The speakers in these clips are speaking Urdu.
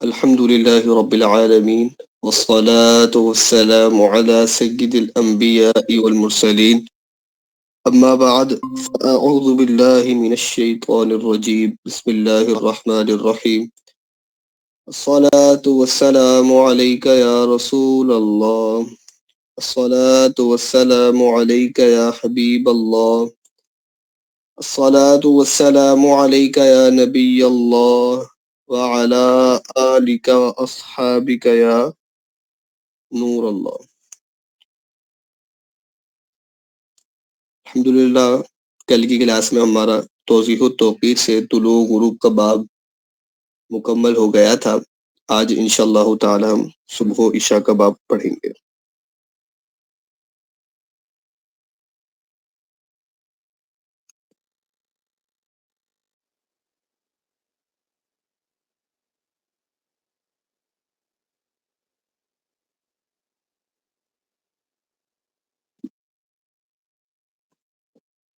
الحمد لله رب العالمين والصلاة والسلام على سيد الأنبياء والمرسلين أما بعد فأعوذ بالله من الشيطان الرجيم بسم الله الرحمن الرحيم الصلاة والسلام عليك يا رسول الله الصلاة والسلام عليك يا حبيب الله الصلاة والسلام عليك يا نبي الله وعلى آلك وأصحابك يا نور اللہ. الحمدللہ کل کی کلاس میں ہمارا توضیح و توقیر سے طلوع غروب کا باب مکمل ہو گیا تھا. آج انشاءاللہ تعالی ہم صبح و عشاء کا باب پڑھیں گے.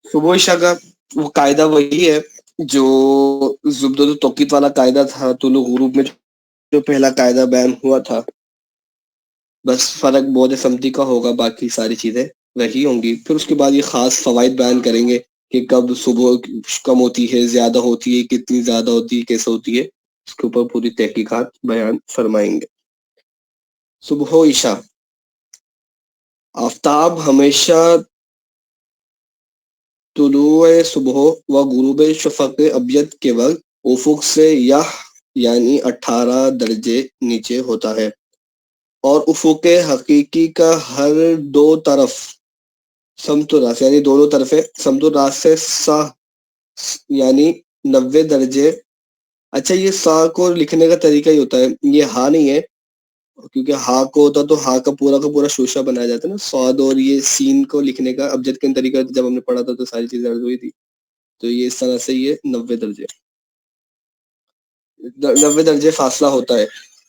صبح و عشاء کا وہ قاعدہ وہی ہے جو زبدۃ التوقیت والا قاعدہ تھا. طلوع غروب میں جو پہلا قاعدہ بیان ہوا تھا، بس فرق بعد سمتی کا ہوگا، باقی ساری چیزیں وہی ہوں گی. پھر اس کے بعد یہ خاص فوائد بیان کریں گے کہ کب صبح کم ہوتی ہے، زیادہ ہوتی ہے، کتنی زیادہ ہوتی ہے، کیسے ہوتی ہے. اس کے اوپر پوری تحقیقات بیان فرمائیں گے. صبح و عشاء. آفتاب ہمیشہ طلوع صبح و غروب شفق ابیض کے وقت افق سے یعنی 18 درجے نیچے ہوتا ہے، اور افق حقیقی کا ہر دو طرف سمت راس یعنی دونوں طرفیں سمت راس سے یعنی 90 درجے. اچھا، یہ سا کو لکھنے کا طریقہ ہی ہوتا ہے، یہ ہا نہیں ہے، کیونکہ ہا کو ہوتا تو ہا کا پورا شوشہ بنایا جاتا ہے نا. سعود اور یہ سین کو لکھنے کا ابجد کے طریقہ جب ہم نے پڑھا تھا تو ساری چیزیں عرض ہوئی تھی. تو یہ اس طرح سے یہ 90 درجے فاصلہ ہوتا ہے.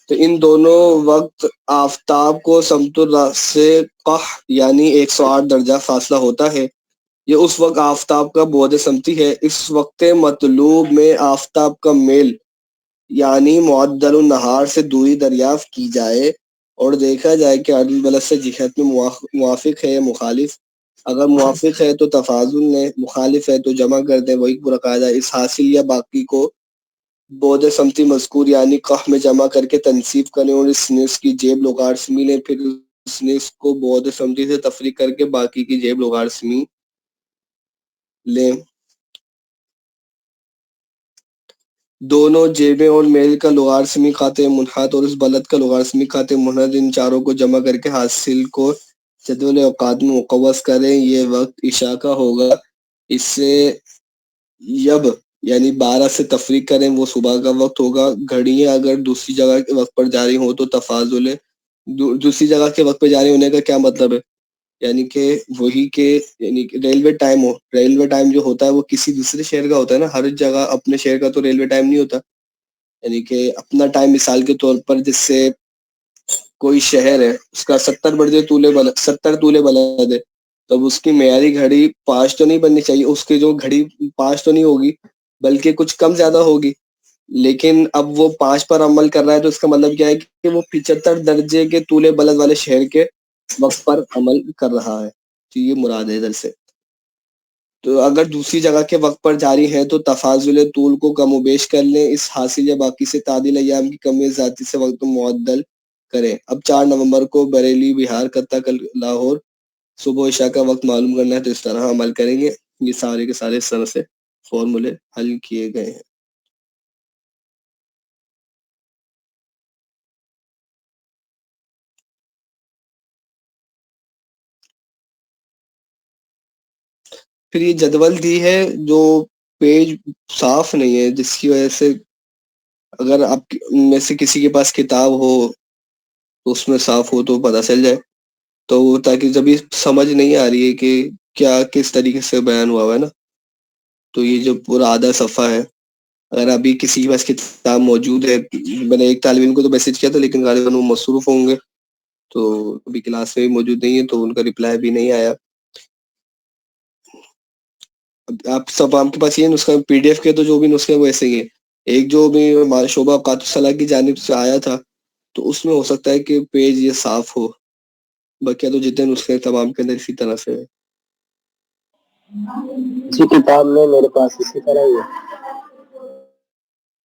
تو ان دونوں وقت آفتاب کو سمت الراس سے قح یعنی 108 درجہ فاصلہ ہوتا ہے. یہ اس وقت آفتاب کا بعد سمتی ہے. اس وقت مطلوب میں آفتاب کا میل یعنی معدل النہار سے دوری دریافت کی جائے اور دیکھا جائے کہ عدل البلد سے جہت میں موافق ہے یا مخالف. اگر موافق ہے تو تفاضل لیں، مخالف ہے تو جمع کر دیں. وہی پورا قاعدہ. اس حاصل یا باقی کو بعد سمتی مذکور یعنی قح میں جمع کر کے تنصیب کریں اور اس نصف کی جیب لغارسمی لیں. پھر اس نصف کو بعد سمتی سے تفریق کر کے باقی کی جیب لغارسمی لیں. دونوں جیبیں اور میل کا لغارسمی خاطر منحت اور اس بلد کا لغارسمی خاطر منحت، ان چاروں کو جمع کر کے حاصل کو جدول اوقات میں مقوس کریں. یہ وقت عشاء کا ہوگا. اس سے یب یعنی 12 سے تفریق کریں، وہ صبح کا وقت ہوگا. گھڑیاں اگر دوسری جگہ کے وقت پر جاری ہوں تو تفاضل دوسری جگہ کے وقت پہ جاری ہونے کا کیا مطلب ہے؟ یعنی کہ وہی کہ یعنی ریلوے ٹائم ہو. ریلوے ٹائم جو ہوتا ہے وہ کسی دوسرے شہر کا ہوتا ہے نا. ہر جگہ اپنے شہر کا تو ریلوے ٹائم نہیں ہوتا. یعنی کہ اپنا ٹائم مثال کے طور پر جس سے کوئی شہر ہے اس کا 70 طولے بلد ہے، تب اس کی معیاری گھڑی 5 تو نہیں بننی چاہیے. اس کی جو گھڑی 5 تو نہیں ہوگی بلکہ کچھ کم زیادہ ہوگی. لیکن اب وہ 5 پر عمل کر رہا ہے تو اس کا مطلب کیا ہے کہ وہ 75 درجے کے طول بلد والے شہر کے وقت پر عمل کر رہا ہے. تو یہ مراد ہے ادھر سے. تو اگر دوسری جگہ کے وقت پر جاری ہے تو تفاضل طول کو کم و بیش کر لیں. اس حاصل یا باقی سے تعدیل ایام کی کمی ذاتی سے وقت معدل کریں. اب 4 نومبر کو بریلی بہار کل لاہور صبح عشاء کا وقت معلوم کرنا ہے تو اس طرح عمل کریں گے. یہ سارے کے سارے اس طرح سے فارمولے حل کیے گئے ہیں. پھر یہ جدول دی ہے جو پیج صاف نہیں ہے، جس کی وجہ سے اگر آپ میں سے کسی کے پاس کتاب ہو تو اس میں صاف ہو تو پتہ چل جائے، تو تاکہ جب یہ سمجھ نہیں آ رہی ہے کہ کیا کس طریقے سے بیان ہوا ہے نا. تو یہ جو پورا آدھا صفحہ ہے، اگر ابھی کسی کے پاس کتاب موجود ہے، میں نے ایک طالب علم کو تو میسج کیا تھا لیکن غالباً وہ مصروف ہوں گے تو ابھی کلاس میں بھی موجود نہیں ہے تو ان کا رپلائی بھی نہیں آیا. آپ کے پاس یہ نسخہ PDF کے تو جو بھی نسخے وہ ایسے ہی ہیں. ایک جو بھی ہمارے شعبہ اوقات الصلاح کی جانب سے آیا تھا تو اس میں ہو سکتا ہے کہ پیج یہ صاف ہو، باقی تو جتنے نسخے تمام کے اندر اسی طرح سے ہے. جی کتاب میں میرے پاس اسی طرح ہی ہے.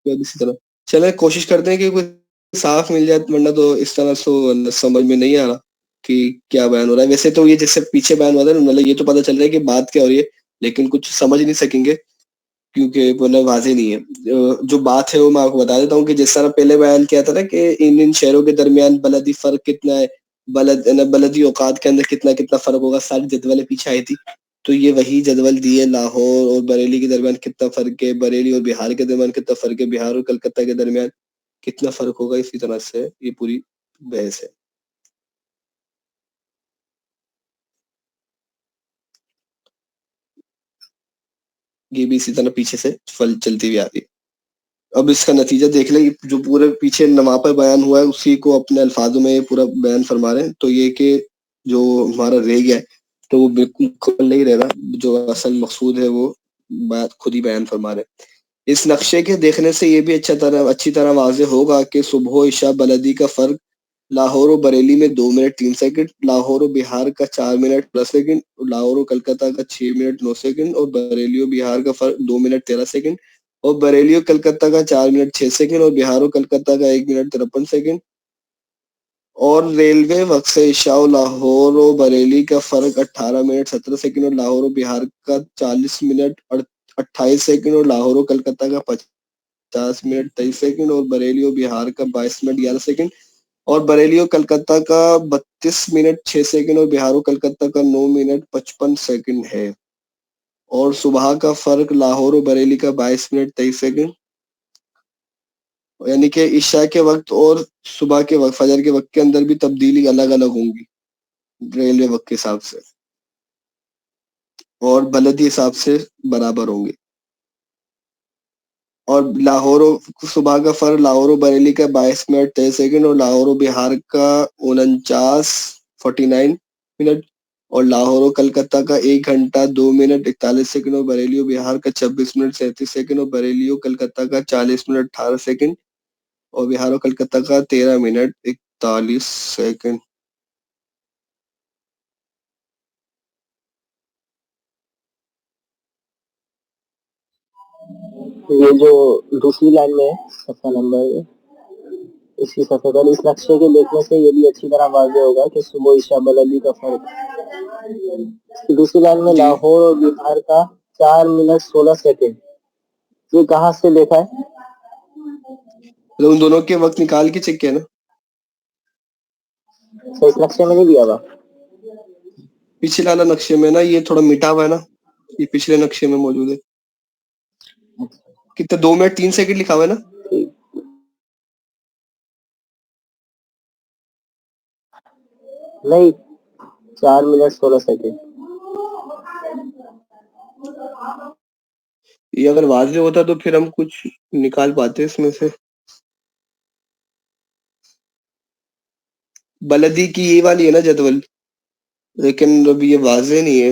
اسی طرح چلے کوشش کرتے ہیں کہ کوئی صاف مل جائے، ورنہ تو اس طرح سے سمجھ میں نہیں آ رہا کہ کیا بیان ہو رہا ہے. ویسے تو یہ جس سے پیچھے بیان ہو رہا ہے مطلب یہ تو پتہ چل رہا ہے کہ بات کیا ہو رہی ہے، لیکن کچھ سمجھ نہیں سکیں گے کیونکہ مطلب واضح نہیں ہے. جو بات ہے وہ میں آپ کو بتا دیتا ہوں کہ جس طرح پہلے بیان کیا تھا نا کہ ان شہروں کے درمیان بلدی فرق کتنا ہے، بلدی اوقات کے اندر کتنا فرق ہوگا، ساری جدولیں پیچھے آئی تھی. تو یہ وہی جدول دیے، لاہور اور بریلی کے درمیان کتنا فرق ہے، بریلی اور بہار کے درمیان کتنا فرق ہے، بہار اور کلکتہ کے درمیان کتنا فرق ہوگا. اسی طرح سے یہ پوری بحث ہے. یہ بھی اسی طرح پیچھے سے چلتی ہوئی آ رہی ہے. اب اس کا نتیجہ دیکھ لیں، جو پورے پیچھے نما پر بیان ہوا ہے اسی کو اپنے الفاظوں میں پورا بیان فرما رہے ہیں. تو یہ کہ جو ہمارا رہ گیا ہے تو وہ بالکل کھل نہیں رہ رہا، جو اصل مقصود ہے وہ بات خود ہی بیان فرما رہے ہیں. اس نقشے کے دیکھنے سے یہ بھی اچھی طرح واضح ہوگا کہ صبح و عشاء بلدی کا فرق لاہور و بریلی میں 2 منٹ 3 سیکنڈ، لاہور و بہار کا 4 منٹ 10 سیکنڈ، لاہور و کلکتہ کا 6 منٹ 9 سیکنڈ اور بریلی و بہار کا فرق 2 منٹ 13 سیکنڈ، اور بریلی و کلکتہ کا 4 منٹ 6 سیکنڈ اور بہار و کلکتہ کا 1 منٹ 53 سیکنڈ. اور ریلوے وقت سے عشاء و لاہور و بریلی کا فرق 18 منٹ 17 سیکنڈ اور لاہور و بہار کا 40 منٹ 28 سیکنڈ اور لاہور و کلکتہ کا 50 منٹ 23 سیکنڈ اور بریلی و بہار کا 22 منٹ 11 سیکنڈ اور بریلی و کلکتہ کا 32 منٹ 6 سیکنڈ اور بہار و کلکتہ کا 9 منٹ 55 سیکنڈ ہے. اور صبح کا فرق لاہور و بریلی کا 22 منٹ 23 سیکنڈ، یعنی کہ عشاء کے وقت اور صبح کے وقت فجر کے وقت کے اندر بھی تبدیلی الگ الگ ہوں گی ریلوے وقت کے حساب سے، اور بلدی حساب سے برابر ہوں گے. اور لاہور و صبح کا فرق لاہور و بریلی کا 22 منٹ 23 سیکنڈ اور لاہور و بہار کا 49 منٹ اور لاہور و کلکتہ کا 1 گھنٹہ 2 منٹ 41 سیکنڈ اور بریلی و بہار کا 26 منٹ 37 سیکنڈ اور بریلی و کلکتہ کا 40 منٹ 18 سیکنڈ اور بہار و کلکتہ کا 13 منٹ 41 سیکنڈ. یہ جو دوسری لائن میں ہے صفحہ نمبر اسی صفحے پر، اس نقشے کے دیکھنے سے یہ بھی اچھی طرح واضح ہوگا کہ صبح عشاء بلدی کا فرق. دوسری لائن میں جی لاہور اور بہار کا 4 منٹ 16 سیکنڈ، یہ کہاں سے دیکھا ہے؟ ان دونوں کے وقت نکال کے چیک کیا نا، اس نقشے میں نہیں دیا ہوا. پچھلے والا نقشے میں نا یہ تھوڑا مٹا ہوا ہے نا، یہ پچھلے نقشے میں موجود ہے. کتنا 2 منٹ 3 سیکنڈ لکھا ہوا ہے نا. نہیں، 4 منٹ 16 سیکنڈ. یہ اگر واضح ہوتا تو پھر ہم کچھ نکال پاتے اس میں سے. بلدی کی یہ والی ہے نا جدول، لیکن اب یہ واضح نہیں ہے.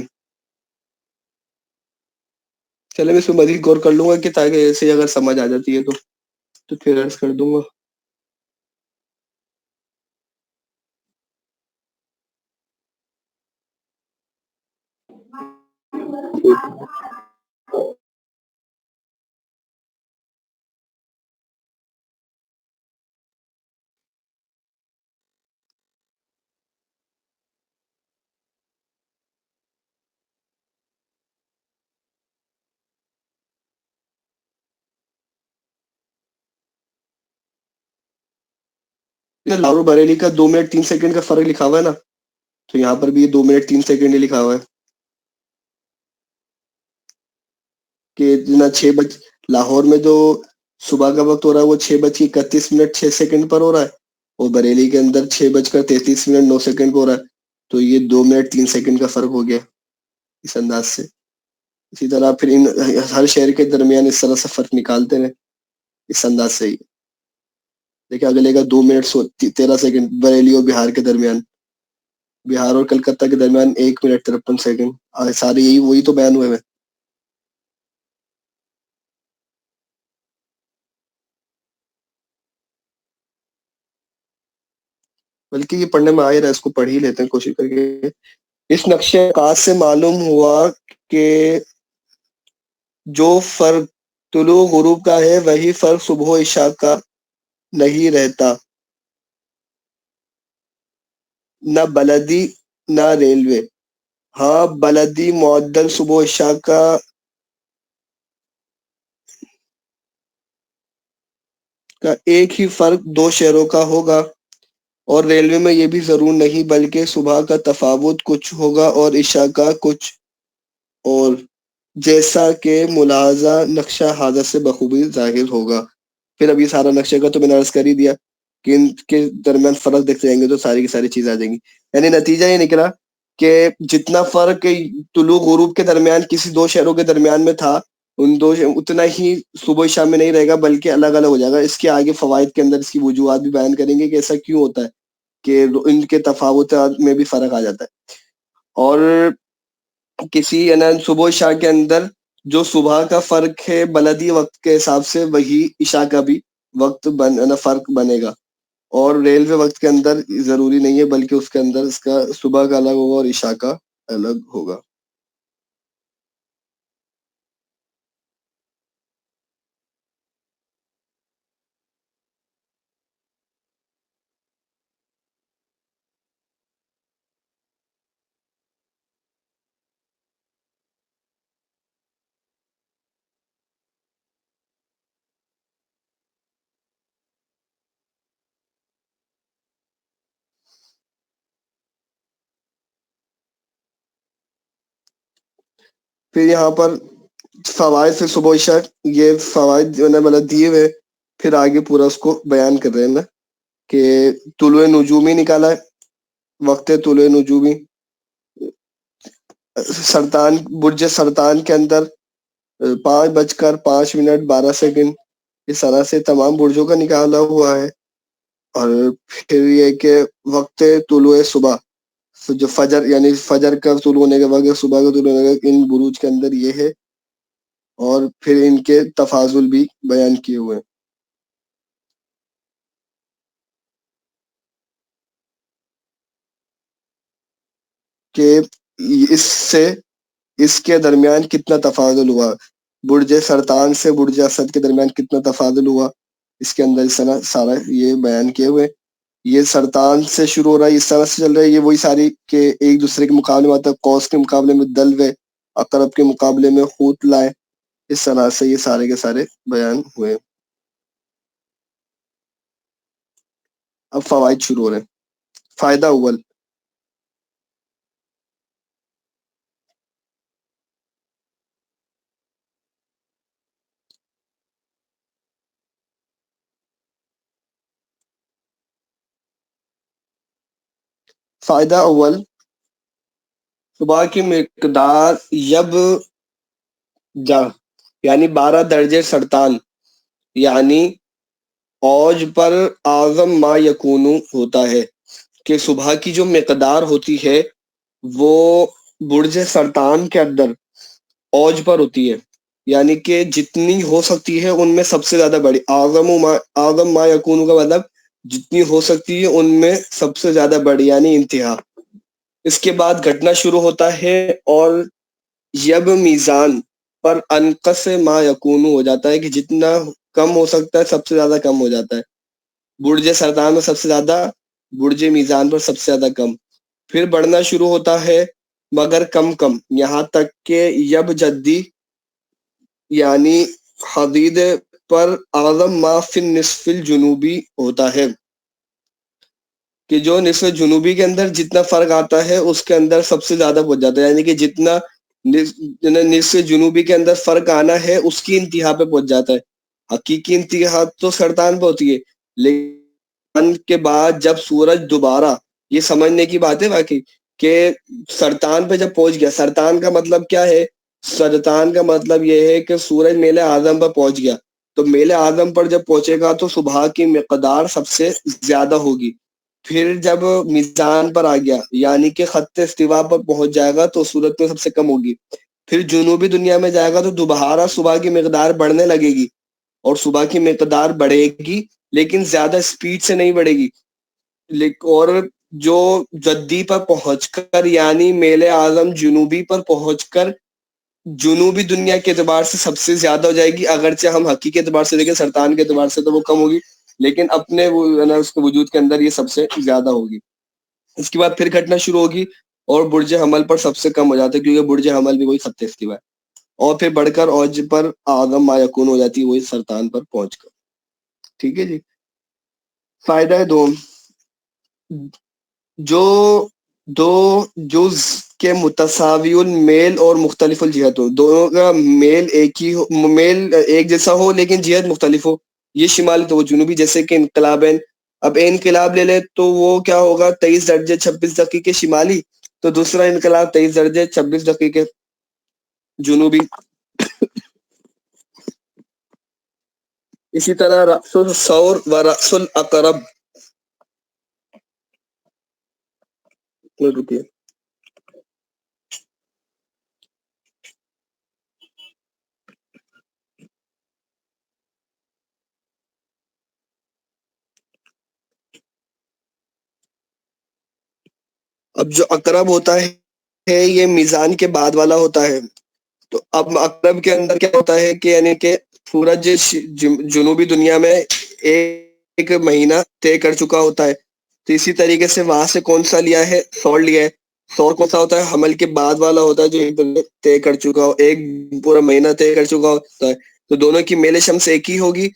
چلے میں اس میں مزید غور کر لوں گا کہ تاکہ ایسے اگر سمجھ آ جاتی ہے تو پھر عرض کر دوں گا. لاہور بریلی کا 2 منٹ 3 سیکنڈ کا فرق لکھا ہوا ہے نا، تو یہاں پر بھی یہ 2 منٹ 3 سیکنڈ ہی لکھا ہوا ہے کہ جنا 6 بج لاہور میں جو صبح کا وقت ہو رہا ہے وہ 6:31 6 سیکنڈ پر ہو رہا ہے اور بریلی کے اندر 6:33 9 سیکنڈ پر ہو رہا ہے. تو یہ 2 منٹ 3 سیکنڈ کا فرق ہو گیا اس انداز سے. اسی طرح پھر ان ہر شہر کے درمیان اس طرح سے فرق نکالتے رہے اس انداز سے ہی. دیکھیں اگلے کا 2 منٹ 13 سیکنڈ بریلی اور بہار کے درمیان، بہار اور کلکتہ کے درمیان 1 منٹ 53 سیکنڈ. سارے یہی وہی تو بیان ہوئے ہیں. بلکہ یہ پڑھنے میں آ ہی رہا ہے، اس کو پڑھ ہی لیتے ہیں کوشش کر کے. اس نقشے عکاس سے معلوم ہوا کہ جو فرق طلوع غروب کا ہے وہی فرق صبح و عشاء کا نہیں رہتا، نہ بلدی نہ ریلوے. ہاں بلدی معدل صبح و عشاء کا ایک ہی فرق دو شہروں کا ہوگا، اور ریلوے میں یہ بھی ضرور نہیں بلکہ صبح کا تفاوت کچھ ہوگا اور عشاء کا کچھ اور، جیسا کہ ملاحظہ نقشہ حاضر سے بخوبی ظاہر ہوگا. پھر ابھی سارا نقشے کا تو میں نے عرض کر ہی دیا کہ ان کے درمیان فرق دیکھتے جائیں گے تو ساری کی ساری چیزیں آ جائیں گی. یعنی نتیجہ یہ نکلا کہ جتنا فرق طلوع غروب کے درمیان کسی دو شہروں کے درمیان میں تھا، ان دو اتنا ہی صبح شام میں نہیں رہے گا بلکہ الگ الگ ہو جائے گا. اس کے آگے فوائد کے اندر اس کی وجوہات بھی بیان کریں گے کہ ایسا کیوں ہوتا ہے کہ ان کے تفاوتات میں بھی فرق آ جاتا ہے. اور کسی صبح و شام کے اندر جو صبح کا فرق ہے بلدی وقت کے حساب سے، وہی عشاء کا بھی وقت فرق بنے گا. اور ریلوے وقت کے اندر ضروری نہیں ہے بلکہ اس کے اندر اس کا صبح کا الگ ہوگا اور عشاء کا الگ ہوگا. پھر یہاں پر فوائد سے صبح و عشاء، یہ فوائد جو ہے نا مطلب دیے ہوئے، پھر آگے پورا اس کو بیان کر رہے ہیں نا کہ طلوع نجومی نکالا ہے، وقت طلوع نجومی سرطان برج سرطان کے اندر 5:05 اس طرح سے تمام برجوں کا نکالا ہوا ہے. اور پھر یہ کہ وقت طلوع صبح جو فجر یعنی فجر کا طلوع ہونے کے وقت صبح کا طلوع ہونے کا ان بروج کے اندر یہ ہے، اور پھر ان کے تفاضل بھی بیان کیے ہوئے ہیں. کہ اس کے درمیان کتنا تفاضل ہوا، برج سرطان سے برج اسد کے درمیان کتنا تفاضل ہوا، اس کے اندر اس طرح سارا یہ بیان کیے ہوئے. یہ سرطان سے شروع ہو رہا ہے، اس طرح سے چل رہا ہے، یہ وہی ساری کہ ایک دوسرے کے مقابلے میں آتا ہے، قوس کے مقابلے میں دلو، عقرب کے مقابلے میں حوت لائے، اس طرح سے یہ سارے کے سارے بیان ہوئے. اب فوائد شروع ہو رہے ہیں. فائدہ اول، فائدہ اول، صبح کی مقدار یعنی 12 درجے سرطان، یعنی اوج پر اعظم ما یکونو ہوتا ہے کہ صبح کی جو مقدار ہوتی ہے وہ برج سرطان کے اندر اوج پر ہوتی ہے، یعنی کہ جتنی ہو سکتی ہے ان میں سب سے زیادہ بڑی. اعظم ما یکونو کا مطلب جتنی ہو سکتی ہے ان میں سب سے زیادہ بڑی، یعنی انتہا. اس کے بعد گھٹنا شروع ہوتا ہے اور یب میزان پر انقص ما یکونو ہو جاتا ہے کہ جتنا کم ہو سکتا ہے سب سے زیادہ کم ہو جاتا ہے. برج سرطان میں سب سے زیادہ، برج میزان پر سب سے زیادہ کم. پھر بڑھنا شروع ہوتا ہے مگر کم کم، یہاں تک کہ یب جدی یعنی حدید پر اعظم ما فی النصف الجنوبی ہوتا ہے کہ جو نصف جنوبی کے اندر جتنا فرق آتا ہے اس کے اندر سب سے زیادہ پہنچ جاتا ہے، یعنی کہ جتنا نصف جنوبی کے اندر فرق آنا ہے اس کی انتہا پہ پہنچ جاتا ہے. حقیقی انتہا تو سرطان پہ ہوتی ہے، لیکن کے بعد جب سورج دوبارہ، یہ سمجھنے کی بات ہے باقی کہ سرطان پہ جب پہنچ گیا، سرطان کا مطلب کیا ہے؟ سرطان کا مطلب یہ ہے کہ سورج میل اعظم پر پہنچ گیا، تو میل اعظم پر جب پہنچے گا تو صبح کی مقدار سب سے زیادہ ہوگی. پھر جب میزان پر آ گیا یعنی کہ خط استوا پر پہنچ جائے گا تو صورت میں سب سے کم ہوگی. پھر جنوبی دنیا میں جائے گا تو دوبارہ صبح کی مقدار بڑھنے لگے گی، اور صبح کی مقدار بڑھے گی لیکن زیادہ سپیڈ سے نہیں بڑھے گی. اور جو جدی پر پہنچ کر یعنی میل اعظم جنوبی پر پہنچ کر جنوبی دنیا کے اعتبار سے سب سے زیادہ ہو جائے گی، اگرچہ ہم حقیقی اعتبار سے دیکھیں سرطان کے اعتبار سے تو وہ کم ہوگی، لیکن اپنے اس کے وجود کے اندر یہ سب سے زیادہ ہوگی۔ اس کے بعد پھر گھٹنا شروع ہوگی اور برج حمل پر سب سے کم ہو جاتا ہے، کیونکہ برج حمل بھی وہی خط استوا ہے، اور پھر بڑھ کر اوج پر اعظم ما یکون ہو جاتی ہے، وہی سرطان پر پہنچ کر۔ ٹھیک ہے جی۔ فائدہ دوم، جو دو جز کے متساوی المیل اور مختلف الجہت ہو، دونوں کا میل میل ایک جیسا ہو لیکن جہت مختلف ہو، یہ شمالی تو وہ جنوبی، جیسے کہ انقلابین۔ اب انقلاب لے لے تو وہ کیا ہوگا، 23 درجے 26 دقیقے شمالی، تو دوسرا انقلاب 23 درجے 26 دقیقے جنوبی۔ اسی طرح رأس الثور و رأس الاقرب، رکیے، اب جو اقرب ہوتا ہے یہ میزان کے بعد والا ہوتا ہے، تو اب اقرب کے اندر کیا ہوتا ہے کہ یعنی کہ سورج جنوبی دنیا میں ایک مہینہ طے کر چکا ہوتا ہے، تو اسی طریقے سے وہاں سے کون سا لیا ہے، سور لیا ہے۔ سور کون سا ہوتا ہے، حمل کے بعد والا ہوتا ہے، جو ایک طے کر چکا ہو، ایک پورا مہینہ طے کر چکا ہوتا ہے، تو دونوں کی میل شمس ایک ہی ہوگی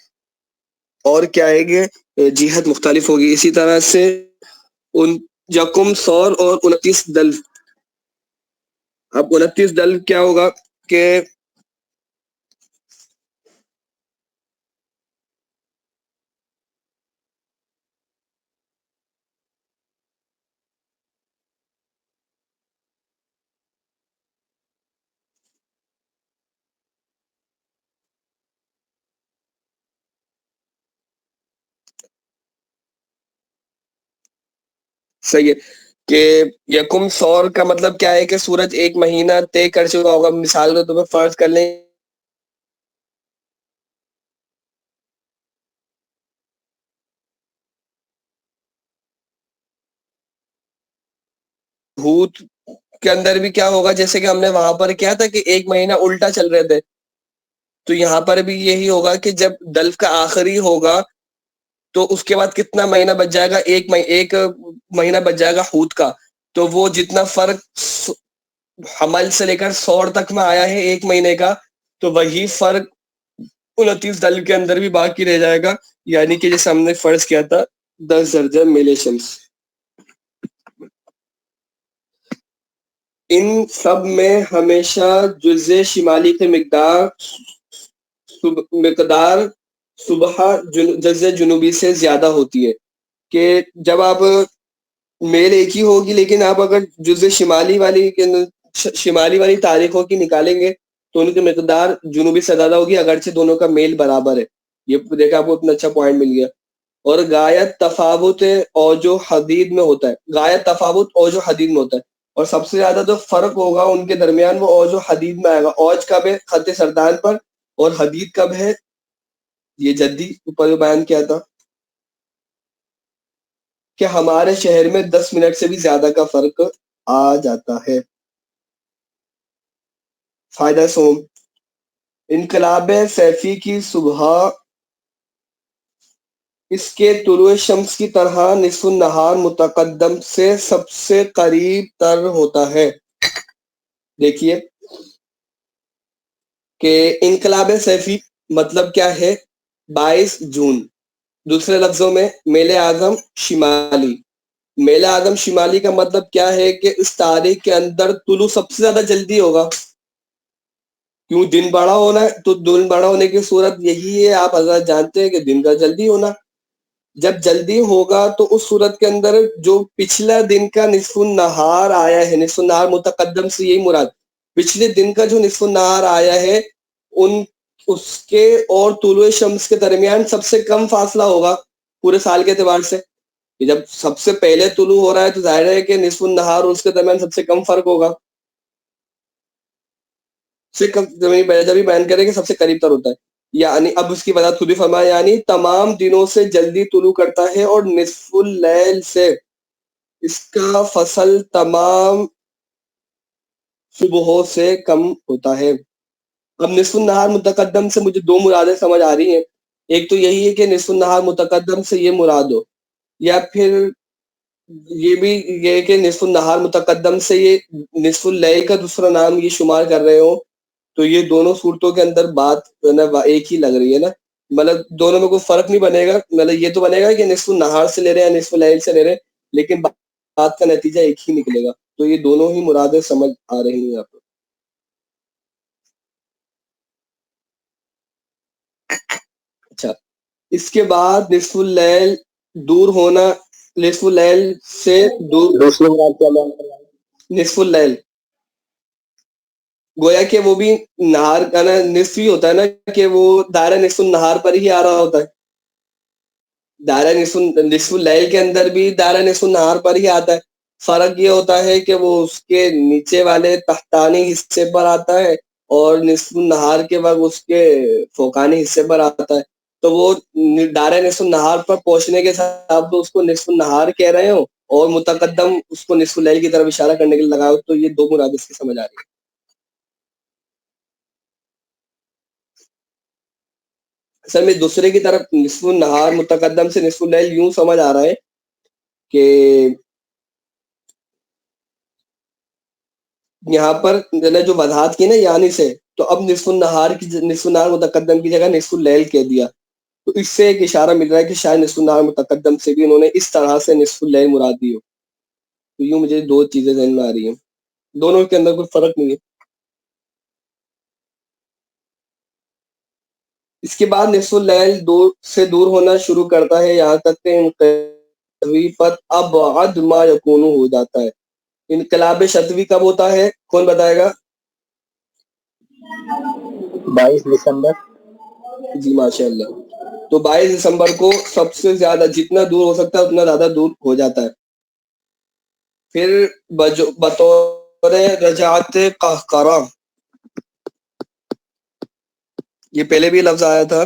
اور کیا ہے کہ جہت مختلف ہوگی۔ اسی طرح سے ان یکم سور اور 29 دل، اب 29 دل کیا ہوگا کہ صحیح ہے کہ یکم سور کا مطلب کیا ہے کہ سورج ایک مہینہ طے کر چکا ہوگا، مثال کو تمہیں فرض کر لیں بھوت کے اندر بھی کیا ہوگا، جیسے کہ ہم نے وہاں پر کیا تھا کہ ایک مہینہ الٹا چل رہے تھے، تو یہاں پر بھی یہی ہوگا کہ جب دلف کا آخری ہوگا تو اس کے بعد کتنا مہینہ بچ جائے گا، ایک مہینہ بچ جائے گا حوت کا، تو وہ جتنا فرق حمل سے لے کر سور تک میں آیا ہے ایک مہینے کا، تو وہی فرق 29 دل کے اندر بھی باقی رہ جائے گا، یعنی کہ جیسے ہم نے فرض کیا تھا 10 درجہ میل شمس۔ ان سب میں ہمیشہ جزء شمالی کی مقدار صبح جزء جنوبی سے زیادہ ہوتی ہے، کہ جب آپ میل ایک ہی ہوگی لیکن آپ اگر جزء شمالی والی تاریخوں کی نکالیں گے تو ان کی مقدار جنوبی سے زیادہ ہوگی، اگرچہ دونوں کا میل برابر ہے۔ یہ دیکھا آپ کو اتنا اچھا پوائنٹ مل گیا۔ اور غایت تفاوت اوج و حدید میں ہوتا ہے، غایت تفاوت اوج و حدید میں ہوتا ہے، اور سب سے زیادہ جو فرق ہوگا ان کے درمیان وہ اوج و حدید میں آئے گا۔ اوج کب ہے، خط سرطان پر، اور حدید کب ہے، یہ جدی اوپر بیان کیا تھا کہ ہمارے شہر میں 10 منٹ سے بھی زیادہ کا فرق آ جاتا ہے۔ فائدہ سوم، انقلاب سیفی کی صبح اس کے طلوع شمس کی طرح نصف النہار متقدم سے سب سے قریب تر ہوتا ہے۔ دیکھیے کہ انقلاب سیفی مطلب کیا ہے، 22 جون، دوسرے لفظوں میں میل اعظم شمالی۔ میل اعظم شمالی کا مطلب کیا ہے کہ اس تاریخ کے اندر طلوع سب سے زیادہ جلدی ہوگا، کیوں، دن بڑا ہونا ہے، تو دن بڑا ہونے کی صورت یہی ہے، آپ حضرات جانتے ہیں کہ دن کا جلدی ہونا، جب جلدی ہوگا تو اس صورت کے اندر جو پچھلا دن کا نصف النہار آیا ہے، نصف النہار متقدم سے یہی مراد، پچھلے دن کا جو نصف النہار آیا ہے اس کے اور طلوع شمس کے درمیان سب سے کم فاصلہ ہوگا پورے سال کے اعتبار سے، کہ جب سب سے پہلے طلوع ہو رہا ہے تو ظاہر ہے کہ نصف النہار اور اس کے درمیان سب سے کم فرق ہوگا، جب بھی بیان کرے کہ سب سے قریب تر ہوتا ہے، یعنی اب اس کی وضاحت خود ہی فرمایا، یعنی تمام دنوں سے جلدی طلوع کرتا ہے، اور نصف اللیل سے اس کا فصل تمام صبحوں سے کم ہوتا ہے۔ اب نصف النہار متقدم سے مجھے دو مرادیں سمجھ آ رہی ہیں۔ ایک تو یہی ہے کہ نصف النہار متقدم سے یہ مراد ہو، یا پھر یہ بھی یہ کہ نصف النہار متقدم سے یہ نصف اللیل کا دوسرا نام یہ شمار کر رہے ہو، تو یہ دونوں صورتوں کے اندر بات ایک ہی لگ رہی ہے نا، مطلب دونوں میں کوئی فرق نہیں بنے گا، مطلب یہ تو بنے گا کہ نصف النہار سے لے رہے ہیں نصف اللیل سے لے رہے ہیں، لیکن بات کا نتیجہ ایک ہی نکلے گا، تو یہ دونوں ہی مرادیں سمجھ آ رہی ہیں آپ کو۔ اچھا، اس کے بعد نصف اللیل دور ہونا، نصف اللیل سے دور، دوسری مراد کیا بیان کر رہا ہے؟ نصف اللیل گویا کہ وہ بھی نہار کا نا نصف ہی ہوتا ہے نا، کہ وہ دائرہ نصف النہار پر ہی آ رہا ہوتا ہے، دائرہ نصف اللیل کے اندر بھی دائرہ نصف النہار پر ہی آتا ہے، فرق یہ ہوتا ہے کہ وہ اس کے نیچے والے تحتانی حصے پر آتا ہے، اور نصف النہار کے وقت اس کے فوقانی حصے پر آتا ہے، تو وہ دائرہ نصف النہار پر پہنچنے کے ساتھ تو اس کو نصف النہار کہہ رہے ہو، اور متقدم اس کو نصف اللیل کی طرف اشارہ کرنے کے لیے لگاؤ، تو یہ دو مراد اس کی سمجھ آ رہی ہے۔ اصل میں دوسرے کی طرف نصف النہار متقدم سے نصف اللیل یوں سمجھ آ رہا ہے کہ یہاں پر جو وضاحت کی نا یعنی سے، تو اب نصف النہار متقدم کی جگہ نصف اللیل کہہ دیا، تو اس سے ایک اشارہ مل رہا ہے کہ شاید نصف النہار متقدم سے بھی انہوں نے اس طرح سے نصف اللیل مراد دی ہو، تو یوں مجھے دو چیزیں ذہن میں آ رہی ہیں، دونوں کے اندر کوئی فرق نہیں ہے۔ اس کے بعد نصف اللیل دور سے دور ہونا شروع کرتا ہے، یہاں تک کہ انقلاب ابعد ما یکون ہو جاتا ہے۔ انقلاب شتوی کب ہوتا ہے، کون بتائے گا؟ 22 دسمبر۔ جی ماشاء اللہ، تو 22 دسمبر کو سب سے زیادہ جتنا دور ہو سکتا ہے اتنا زیادہ دور ہو جاتا ہے۔ پھر بطور رجعت قہقرہ، یہ پہلے بھی لفظ آیا تھا،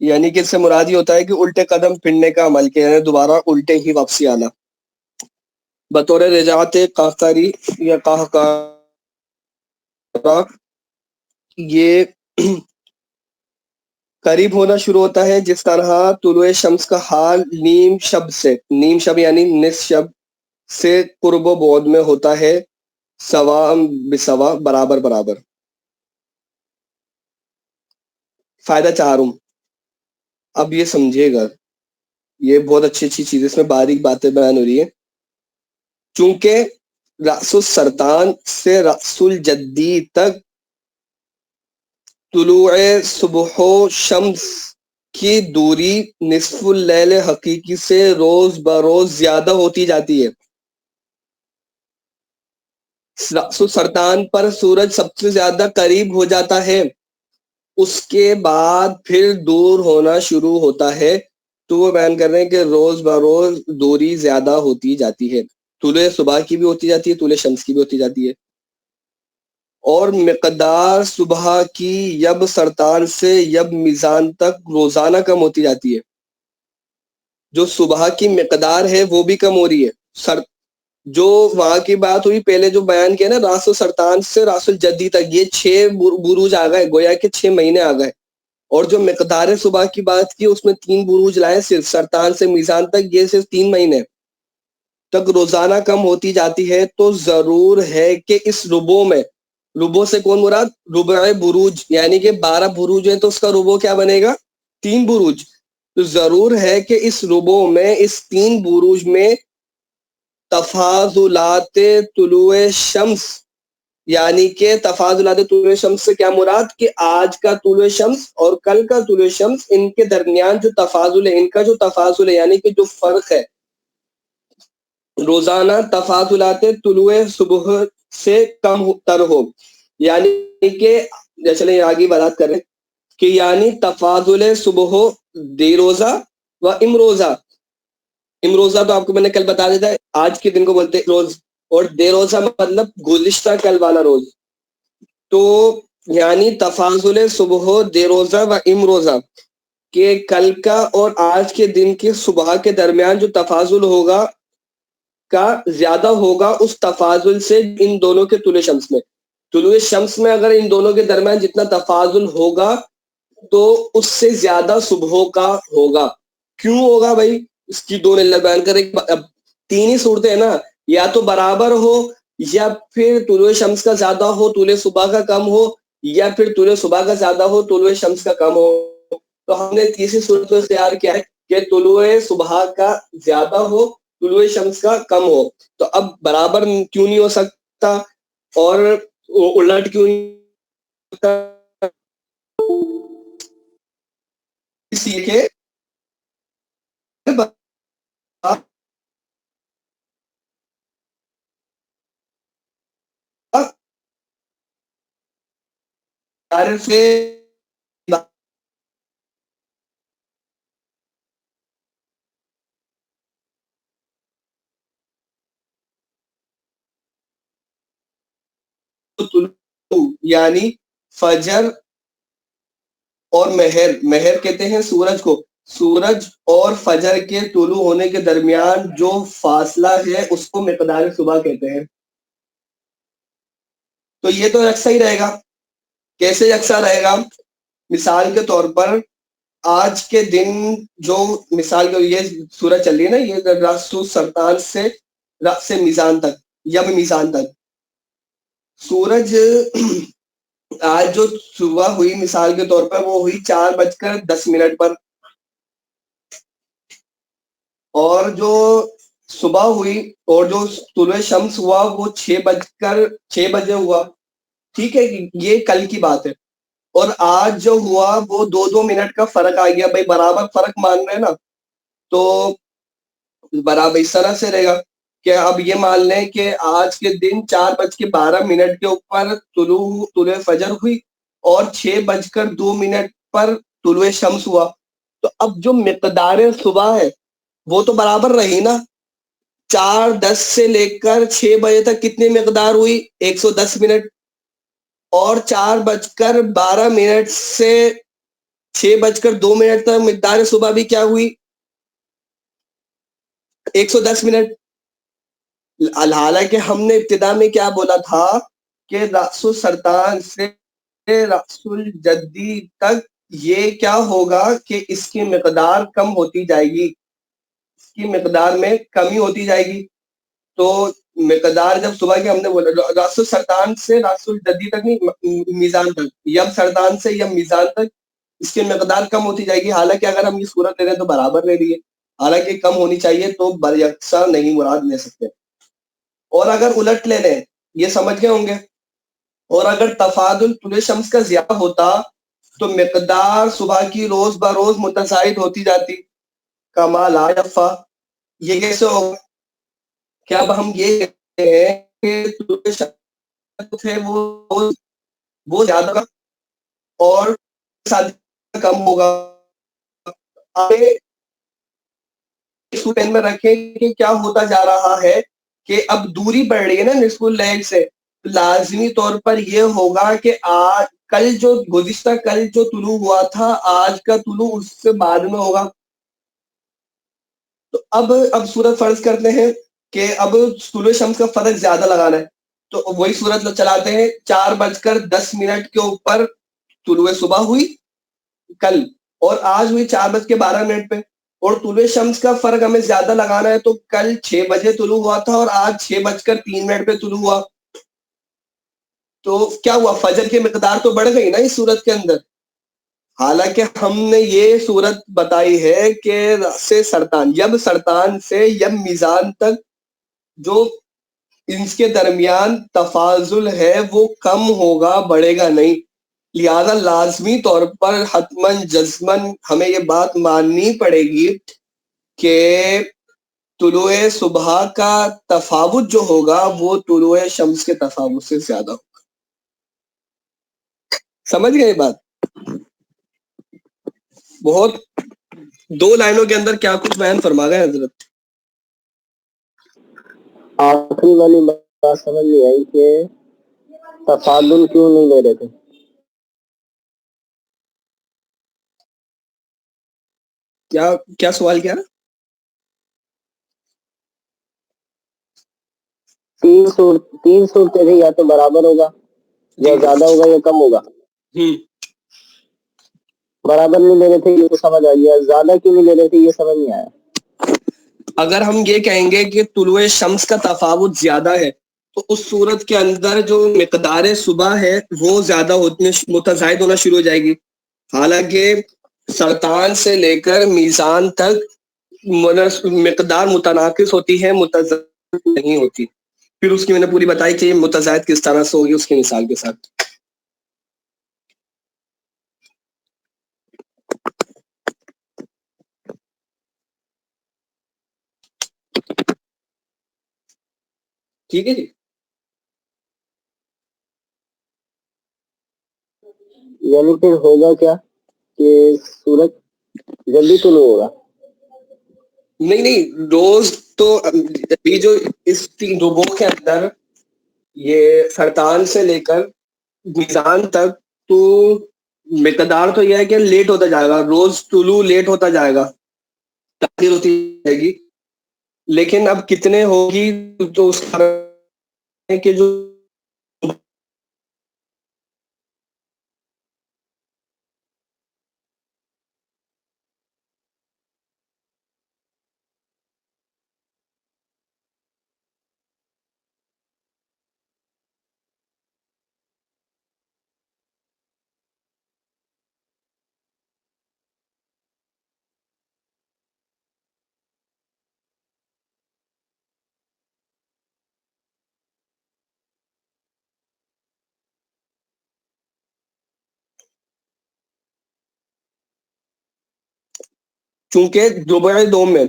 یعنی کہ اس سے مراد یہ ہوتا ہے کہ الٹے قدم پھرنے کا عمل کیا ہے، دوبارہ الٹے ہی واپسی آنا، بطور رجعت قہقری یا قہقرہ، یہ قریب ہونا شروع ہوتا ہے جس طرح طلوع شمس کا حال نیم شب یعنی نصف شب سے قرب و بعد میں ہوتا ہے، سوا بسوا، برابر برابر۔ فائدہ چہارم، اب یہ سمجھے گا، یہ بہت اچھی اچھی چیز، اس میں باریک باتیں بیان ہو رہی ہیں، چونکہ رأس السرطان سے رأس الجدی تک طلوع صبح و شمس کی دوری نصف اللیل حقیقی سے روز بروز زیادہ ہوتی جاتی ہے۔ رأس السرطان پر سورج سب سے زیادہ قریب ہو جاتا ہے، اس کے بعد پھر دور ہونا شروع ہوتا ہے، تو وہ بیان کر رہے ہیں کہ روز بروز دوری زیادہ ہوتی جاتی ہے، طلوع صبح کی بھی ہوتی جاتی ہے، طلوع شمس کی بھی ہوتی جاتی ہے، اور مقدار صبح کی یب سرطان سے یب میزان تک روزانہ کم ہوتی جاتی ہے، جو صبح کی مقدار ہے وہ بھی کم ہو رہی ہے، جو وہاں کی بات ہوئی پہلے جو بیان کیا نا راس السرطان سے راس الجدی تک، یہ 6 بروج آ گئے، گویا کہ 6 مہینے آ گئے، اور جو مقدار صبح کی بات کی اس میں 3 بروج لائے، صرف سرطان سے میزان تک، یہ صرف 3 مہینے تک روزانہ کم ہوتی جاتی ہے، تو ضرور ہے کہ اس ربو میں، ربو سے کون مراد؟ ربع بروج، یعنی کہ 12 بروج ہیں تو اس کا ربو کیا بنے گا؟ 3 بروج، تو ضرور ہے کہ اس ربو میں، اس 3 بروج میں تفاضلات طلوع شمس، یعنی کہ تفاضلات طلوع شمس سے کیا مراد کہ آج کا طلوع شمس اور کل کا طلوع شمس، ان کے درمیان جو تفاضل ہے، ان کا جو تفاضل ہے یعنی کہ جو فرق ہے، روزانہ تفاضلات طلوع صبح سے کم تر ہو، یعنی کہ چلیں آگے بات کریں کہ یعنی تفاضل صبح ہو دے روزہ و امروزہ. امروزہ تو آپ کو میں نے کل بتا دیا تھا، آج کے دن کو بولتے ہیں روز، اور دے روزہ مطلب گزشتہ کل والا روز. تو یعنی تفاضل صبح ہو دے روزہ و امروزہ کہ کل کا اور آج کے دن کے صبح کے درمیان جو تفاضل ہوگا کا زیادہ ہوگا اس تفاضل سے ان دونوں کے طلوع شمس میں. طلوع شمس میں اگر ان دونوں کے درمیان جتنا تفاضل ہوگا تو اس سے زیادہ صبح کا ہوگا. کیوں ہوگا بھائی؟ اس کی دو علت بیان کریں. اب تین ہی صورتیں ہیں نا، یا تو برابر ہو، یا پھر طلوع شمس کا زیادہ ہو طلوع صبح کا کم ہو، یا پھر طلوع صبح کا زیادہ ہو طلوع شمس کا کم ہو. تو ہم نے تیسری صورت کو اختیار کیا ہے کہ طلوع صبح کا زیادہ ہو طلوع شمس کا کم ہو. تو اب برابر کیوں نہیں ہو سکتا اور الٹ کیوں نہیں ہو سکتا؟ اس لیے کہ سے یعنی فجر اور مہر کہتے ہیں سورج کو. سورج اور فجر کے طلوع ہونے کے درمیان جو فاصلہ ہے اس کو مقدار صبح کہتے ہیں. تو یہ تو یکساں ہی رہے گا. کیسے یکساں رہے گا؟ مثال کے طور پر آج کے دن جو مثال کے یہ سورج چل رہی ہے نا، یہ راسو سرطان سے رأس میزان تک، یب میزان تک سورج آج جو صبح ہوئی مثال کے طور پر وہ ہوئی 4:10 پر، اور جو صبح ہوئی اور جو طلوع شمس ہوا وہ 6 بجے ہوا. ٹھیک ہے، یہ کل کی بات ہے. اور آج جو ہوا وہ 2 منٹ کا فرق آ گیا. بھائی برابر فرق مان رہے ہیں نا، تو برابر اس طرح سے رہے گا کہ اب یہ مان لیں کہ آج کے دن 4:12 کے اوپر طلوع فجر ہوئی اور 6:02 پر طلوع شمس ہوا. تو اب جو مقدار صبح ہے وہ تو برابر رہی نا. 4:10 سے لے کر 6 بجے تک کتنی مقدار ہوئی؟ 110 منٹ. اور 4:12 سے 6:02 تک مقدار صبح بھی کیا ہوئی؟ 110 منٹ. حالانکہ ہم نے ابتدا میں کیا بولا تھا کہ رأس السرطان سے رأس الجدی تک یہ کیا ہوگا کہ اس کی مقدار کم ہوتی جائے گی، اس کی مقدار میں کمی ہوتی جائے گی. تو مقدار جب صبح کی ہم نے بولا رأس السرطان سے رأس الجدی تک نہیں، میزان تک، یم سرطان سے یم میزان تک اس کی مقدار کم ہوتی جائے گی. حالانکہ اگر ہم یہ صورت لے رہے ہیں تو برابر لے لیے، حالانکہ کم ہونی چاہیے تو بر یکساں نہیں مراد لے سکتے. اور اگر الٹ لے لیں، یہ سمجھ گئے ہوں گے، اور اگر تفاضل طلوع شمس کا زیادہ ہوتا تو مقدار صبح کی روز بروز متزاید ہوتی جاتی. کما لا یفا، یہ کیسے ہوگا؟ کہ اب ہم یہ کہتے ہیں کہ طلوع شمس ہے وہ زیادہ ہوگا اور کم ہوگا. میں رکھیں کہ کیا ہوتا جا رہا ہے کہ اب دوری بڑھ رہی ہے نا نصف اللیل سے، لازمی طور پر یہ ہوگا کہ کل جو گزشتہ کل جو طلوع ہوا تھا آج کا طلوع اس سے بعد میں ہوگا. تو اب صورت فرض کرتے ہیں کہ اب طلوع شمس کا فرق زیادہ لگانا ہے، تو وہی صورت چلاتے ہیں. 4:10 کے اوپر طلوع صبح ہوئی کل، اور آج ہوئی 4:12 پہ، اور طلوع شمس کا فرق ہمیں زیادہ لگانا ہے. تو کل 6 بجے طلوع ہوا تھا اور آج 6:03 پہ طلوع ہوا. تو کیا ہوا؟ فجر کی مقدار تو بڑھ گئی نا اس صورت کے اندر. حالانکہ ہم نے یہ صورت بتائی ہے کہ سے سرطان یب سرطان سے یب میزان تک جو ان کے درمیان تفاضل ہے وہ کم ہوگا، بڑھے گا نہیں. لہذا لازمی طور پر حتماً جزماً ہمیں یہ بات ماننی پڑے گی کہ طلوع صبح کا تفاوت جو ہوگا وہ طلوع شمس کے تفاوت سے زیادہ ہوگا. سمجھ گئے بات؟ بہت 2 لائنوں کے اندر کیا کچھ بیان فرما گئے حضرت. آخری والی بات سمجھ نہیں آئی کہ تفاضل کیوں نہیں لے رہے تھے. کیا سوال کیا؟ تین صورتیں تھیں، یا تو برابر ہوگا یا زیادہ ہوگا یا کم ہوگا. برابر نہیں لے رہے تھے یہ تو سمجھ آ گیا، زیادہ کیوں نہیں لے رہے تھے یہ سمجھ نہیں آیا. اگر ہم یہ کہیں گے کہ طلوع شمس کا تفاوت زیادہ ہے تو اس صورت کے اندر جو مقدار صبح ہے وہ زیادہ متزاید ہونا شروع ہو جائے گی. حالانکہ سرطان سے لے کر میزان تک مقدار متناقص ہوتی ہے، متزاید نہیں ہوتی. پھر اس کی میں نے پوری بتائی کہ متزاید کس طرح سے ہوگی اس کی مثال کے ساتھ. ٹھیک ہے جی. یعنی پھر ہوگا کیا کہ سورج جلدی طلوع ہوگا. نہیں روز تو ابھی جو اس ربوع کے اندر یہ سرطان سے لے کر میزان تک تو مقدار تو یہ ہے کہ لیٹ ہوتا جائے گا، روز طلوع لیٹ ہوتا جائے گا، تاخیر ہوتی جائے گی. لیکن اب کتنے ہوگی تو اس کہ جو چونکہ ربع دوم میں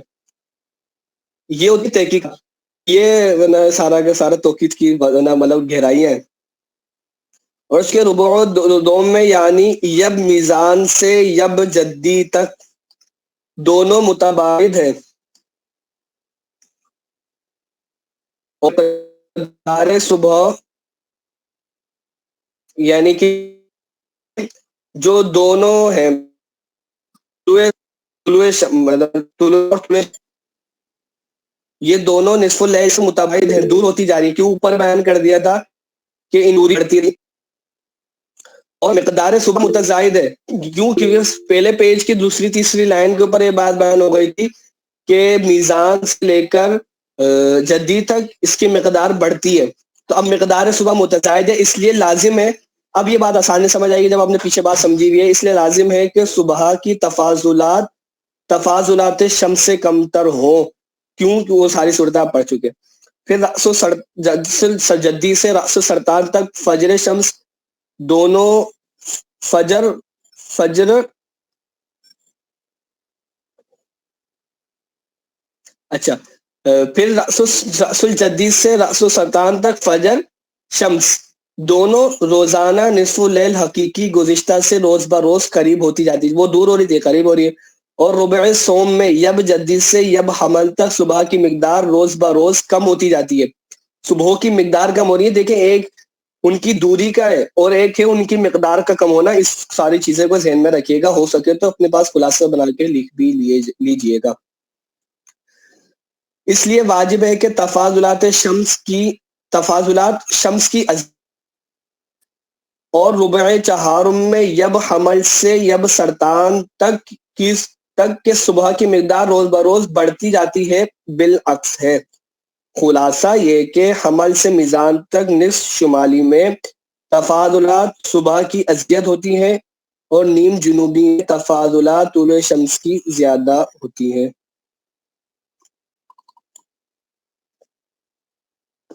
یہ ہوتی تحقیق، یہ سارا کے سارا توقید کی مطلب گہرائی ہیں. اور اس کے ربع دوم میں یعنی یب میزان سے یب جدی تک دونوں متباعد ہیں، اور مقدار صبح یعنی کہ جو دونوں ہیں یہ دونوں نصف اللیل سے متباعد ہیں، دور ہوتی جا رہی ہے. کیوں اوپر بیان کر دیا تھا کہ نوری بڑھتی رہی. اور مقدار صبح متزاید ہے کیونکہ پہلے پیج کی دوسری تیسری لائن کے اوپر یہ بات بیان ہو گئی تھی کہ میزان سے لے کر جدی تک اس کی مقدار بڑھتی ہے. تو اب مقدار صبح متزاید ہے، اس لیے لازم ہے، اب یہ بات آسانی سمجھ آئے گی جب آپ نے پیچھے بات سمجھی ہوئی ہے، اس لیے لازم ہے کہ صبح کی تفاضلات شمس سے کمتر ہوں، کیوں وہ ساری صورتیں آپ پڑھ چکے. پھر رأس جدی سے رأس سرطان تک فجر شمس دونوں فجر اچھا پھر رأس الجدی سے رأس سرطان تک فجر شمس دونوں روزانہ نصف اللیل حقیقی گزشتہ سے روز بروز قریب ہوتی جاتی ہے، وہ دور ہو رہی تھی قریب ہو رہی ہے. اور ربع سوم میں یب جدی سے یب حمل تک صبح کی مقدار روز بروز کم ہوتی جاتی ہے، صبح کی مقدار کم ہو رہی ہے. دیکھیں ایک ان کی دوری کا ہے اور ایک ہے ان کی مقدار کا کم ہونا. اس ساری چیزیں کو ذہن میں رکھیے گا، ہو سکے تو اپنے پاس خلاصہ بنا کے لکھ بھی لیجئے گا. اس لیے واجب ہے کہ تفاضلات شمس کی اور ربع چہارم میں یب حمل سے یب سرطان تک کہ صبح کی مقدار روز بروز بڑھتی جاتی ہے بالعکس ہے. خلاصہ یہ کہ حمل سے میزان تک نصف شمالی میں تفاضلات صبح کی ازید ہوتی ہیں اور نیم جنوبی میں تفاضلات طلوع شمس کی زیادہ ہوتی ہیں.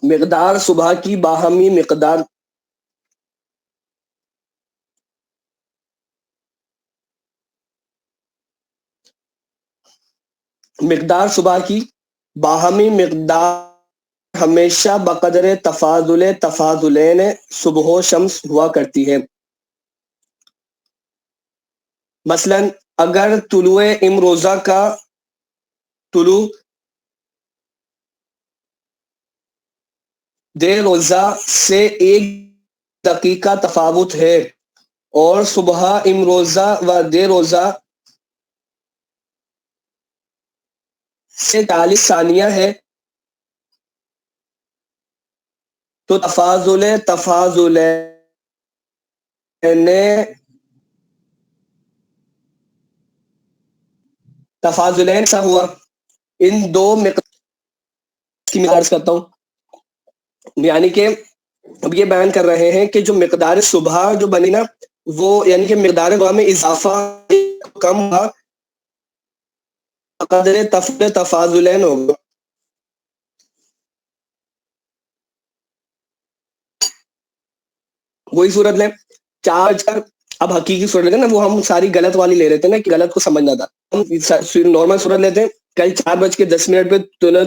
مقدار صبح کی باہمی مقدار صبح کی باہمی مقدار ہمیشہ بقدر تفاضلین صبح و شمس ہوا کرتی ہے. مثلا اگر طلوع امروزہ کا طلوع دیر روزہ سے 1 دقیقہ تفاوت ہے اور صبح امروزہ و دیر روزہ سے 40 ثانیہ ہے تو تفاضلین سا ہوا. ان دو کی مقدار کرتا ہوں، یعنی کہ اب یہ بیان کر رہے ہیں کہ جو مقدار صبح جو بنی نا وہ یعنی کہ مقدار صبح میں اضافہ کم ہوا قدر تفاضلین ہوگا. وہی صورت لیں 4 اب حقیقی صورت لیتے ہیں نا، وہ ہم ساری غلط والی لے رہے تھے نا کہ غلط کو سمجھنا تھا. ہم نارمل صورت لیتے ہیں. کل 4:10 پہ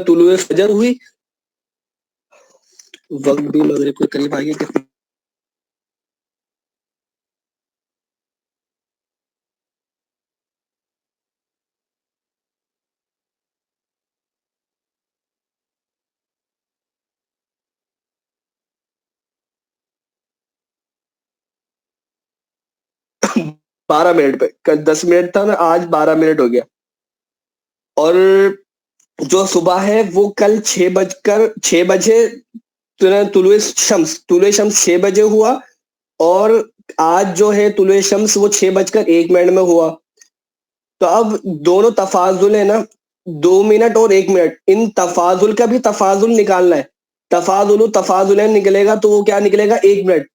طلوع فجر ہوئی، وقت بھی مغرب کے قریب آ گیا. 12 منٹ پہ، کل 10 منٹ تھا نا، آج 12 منٹ ہو گیا. اور جو صبح ہے وہ کل 6 بجے طلوع شمس 6 بجے ہوا، اور آج جو ہے طلوع شمس وہ 6:01 میں ہوا. تو اب دونوں تفاضل ہے نا، 2 منٹ اور 1 منٹ، ان تفاضل کا بھی تفاضل نکالنا ہے. تفاضلین نکلے گا تو وہ کیا نکلے گا؟ 1 منٹ.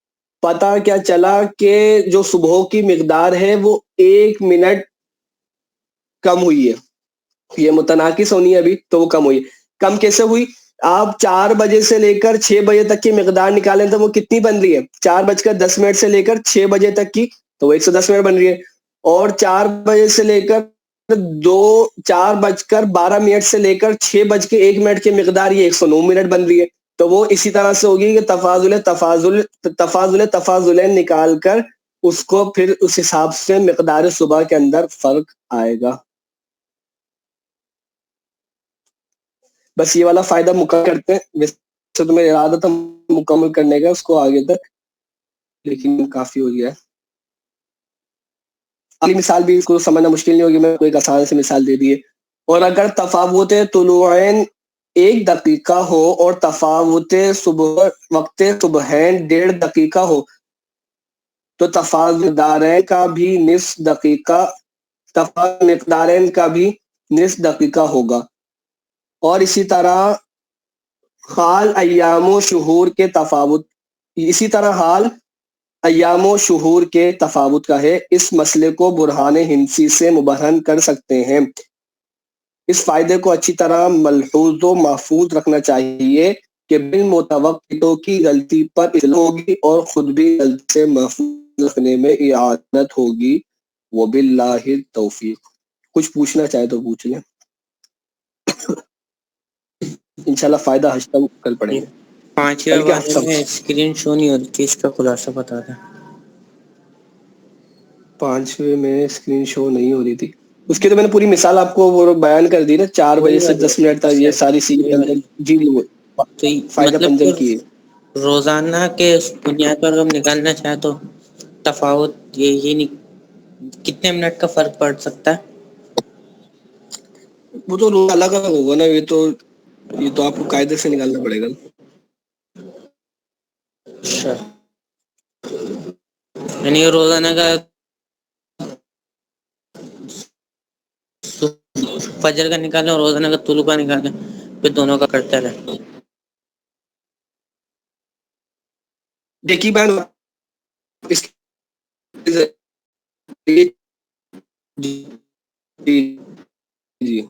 پتا کیا چلا کہ جو صبح کی مقدار ہے وہ 1 منٹ کم ہوئی ہے. یہ متناقص ہونی ہے ابھی، تو وہ کم ہوئی. کم کیسے ہوئی؟ آپ 4 بجے سے لے کر 6 بجے تک کی مقدار نکالیں تو وہ کتنی بن رہی ہے؟ 4:10 سے لے کر 6 بجے تک کی تو وہ 110 منٹ بن رہی ہے. اور 4 بجے سے لے کر 4:12 سے لے کر 6:01 کی مقدار یہ 109 منٹ بن رہی ہے. تو وہ اسی طرح سے ہوگی کہ تفاضلین نکال کر اس کو پھر اس حساب سے مقدار صبح کے اندر فرق آئے گا. بس یہ والا فائدہ مکمل کرتے ہیں. ویسے تو میرا ارادہ تھا مکمل کرنے کا اس کو آگے تک، لیکن کافی ہو گیا ہے. اگلی مثال بھی اس کو سمجھنا مشکل نہیں ہوگی، میں کوئی ایک آسان سی مثال دے دی ہے. اور اگر تفاوت طلوعین 1 دقیقہ ہو اور تفاوت وقت صبحین 1.5 دقیقہ ہو تو مقدارین کا بھی نصف دقیقہ ہوگا. اور اسی طرح حال ایام و شہور کے تفاوت کا ہے. اس مسئلے کو برہان ہندسی سے مبرہن کر سکتے ہیں. اس فائدے کو اچھی طرح ملحوظ و محفوظ رکھنا چاہیے کہ بالمتوقعوں کی غلطی پر اصلاح ہوگی اور خود بھی غلطی سے محفوظ رکھنے میں اعانت ہوگی. وباللہ التوفیق. کچھ پوچھنا چاہے تو پوچھ لیں، انشاءاللہ فائدہ حج تک کل پڑھیں گے. 5ویں کل کیا والے میں اسکرین شو نہیں ہوتی، اس کا خلاصہ بتا دیں. 5ویں میں اسکرین شو نہیں ہو رہی تھی، اس کی تو میں نے پوری مثال آپ کو وہ بیان کر دی نا. 4 بجے سے 10 منٹ تک یہ ساری چیزیں کے اندر جی تو فائدہ مطلب پنجم کی ہے. روزانہ کے بنیاد پر ہم نکالنا چاہیں تو تفاوت یہ کتنے منٹ کا فرق پڑ سکتا ہے؟ وہ تو الگ الگ ہوگا نا. یہ تو آپ کو قاعدے سے نکالنا پڑے گا. اچھا، یعنی روزانہ کا فجر کا نکالیں اور روزانہ کا طلوع کا نکالیں، پھر دونوں کا کرتا رہے. دیکھیے بہن جی